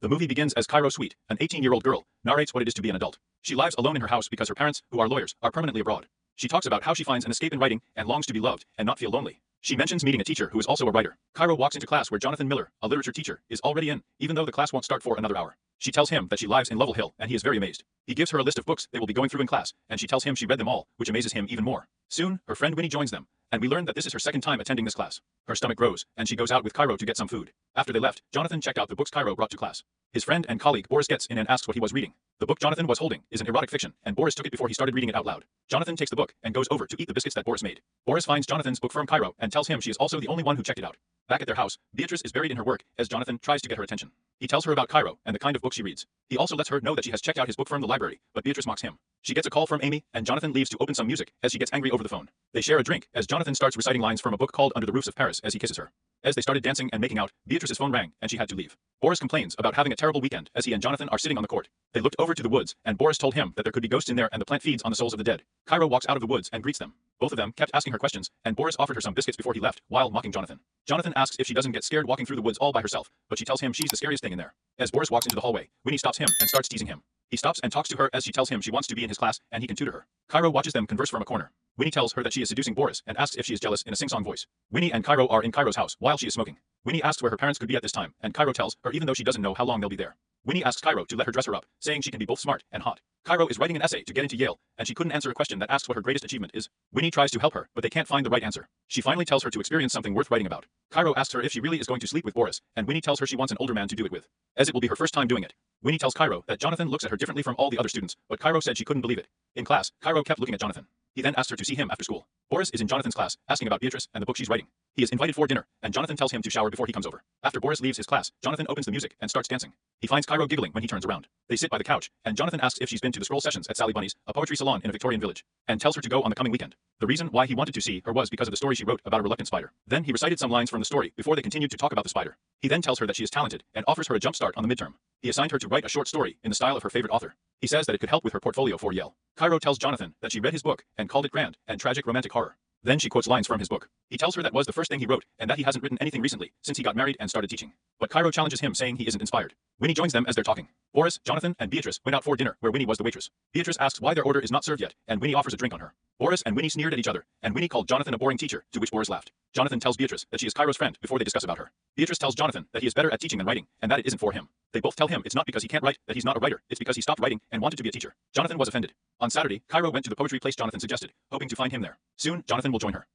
The movie begins as Cairo Sweet, an 18-year-old girl, narrates what it is to be an adult. She lives alone in her house because her parents, who are lawyers, are permanently abroad. She talks about how she finds an escape in writing and longs to be loved and not feel lonely. She mentions meeting a teacher who is also a writer. Cairo walks into class where Jonathan Miller, a literature teacher, is already in, even though the class won't start for another hour. She tells him that she lives in Lovell Hill, and he is very amazed. He gives her a list of books they will be going through in class, and she tells him she read them all, which amazes him even more. Soon, her friend Winnie joins them, and we learn that this is her second time attending this class. Her stomach grows, and she goes out with Cairo to get some food. After they left, Jonathan checked out the books Cairo brought to class. His friend and colleague Boris gets in and asks what he was reading. The book Jonathan was holding is an erotic fiction, and Boris took it before he started reading it out loud. Jonathan takes the book and goes over to eat the biscuits that Boris made. Boris finds Jonathan's book from Cairo and tells him she is also the only one who checked it out. Back at their house, Beatrice is buried in her work as Jonathan tries to get her attention. He tells her about Cairo and the kind of book she reads. He also lets her know that she has checked out his book from the library, but Beatrice mocks him. She gets a call from Amy, and Jonathan leaves to open some music as she gets angry over the phone. They share a drink as Jonathan starts reciting lines from a book called Under the Roofs of Paris as he kisses her. As they started dancing and making out, Beatrice's phone rang, and she had to leave. Boris complains about having a terrible weekend as he and Jonathan are sitting on the court. They looked over to the woods, and Boris told him that there could be ghosts in there and the plant feeds on the souls of the dead. Cairo walks out of the woods and greets them. Both of them kept asking her questions, and Boris offered her some biscuits before he left, while mocking Jonathan. Jonathan asks if she doesn't get scared walking through the woods all by herself, but she tells him she's the scariest thing in there. As Boris walks into the hallway, Winnie stops him and starts teasing him. He stops and talks to her as she tells him she wants to be in his class and he can tutor her. Cairo watches them converse from a corner. Winnie tells her that she is seducing Boris and asks if she is jealous in a sing-song voice. Winnie and Cairo are in Cairo's house while she is smoking. Winnie asks where her parents could be at this time, and Cairo tells her even though she doesn't know how long they'll be there. Winnie asks Cairo to let her dress her up, saying she can be both smart and hot. Cairo is writing an essay to get into Yale, and she couldn't answer a question that asks what her greatest achievement is. Winnie tries to help her, but they can't find the right answer. She finally tells her to experience something worth writing about. Cairo asks her if she really is going to sleep with Boris, and Winnie tells her she wants an older man to do it with, as it will be her first time doing it. Winnie tells Cairo that Jonathan looks at her differently from all the other students, but Cairo said she couldn't believe it. In class, Cairo kept looking at Jonathan. He then asked her to see him after school. Boris is in Jonathan's class, asking about Beatrice and the book she's writing. He is invited for dinner, and Jonathan tells him to shower before he comes over. After Boris leaves his class, Jonathan opens the music and starts dancing. He finds Cairo giggling when he turns around. They sit by the couch, and Jonathan asks if she's been to the scroll sessions at Sally Bunny's, a poetry salon in a Victorian village, and tells her to go on the coming weekend. The reason why he wanted to see her was because of the story she wrote about a reluctant spider. Then he recited some lines from the story before they continued to talk about the spider. He then tells her that she is talented and offers her a jump start on the midterm. He assigned her to write a short story in the style of her favorite author. He says that it could help with her portfolio for Yale. Cairo tells Jonathan that she read his book and called it grand and tragic romantic horror. Then she quotes lines from his book. He tells her that was the first thing he wrote and that he hasn't written anything recently since he got married and started teaching. But Cairo challenges him, saying he isn't inspired. Winnie joins them as they're talking. Boris, Jonathan, and Beatrice went out for dinner where Winnie was the waitress. Beatrice asks why their order is not served yet, and Winnie offers a drink on her. Boris and Winnie sneered at each other, and Winnie called Jonathan a boring teacher, to which Boris laughed. Jonathan tells Beatrice that she is Cairo's friend before they discuss about her. Beatrice tells Jonathan that he is better at teaching than writing, and that it isn't for him. They both tell him it's not because he can't write that he's not a writer, it's because he stopped writing and wanted to be a teacher. Jonathan was offended. On Saturday, Cairo went to the poetry place Jonathan suggested, hoping to find him there. Soon, Jonathan will join her.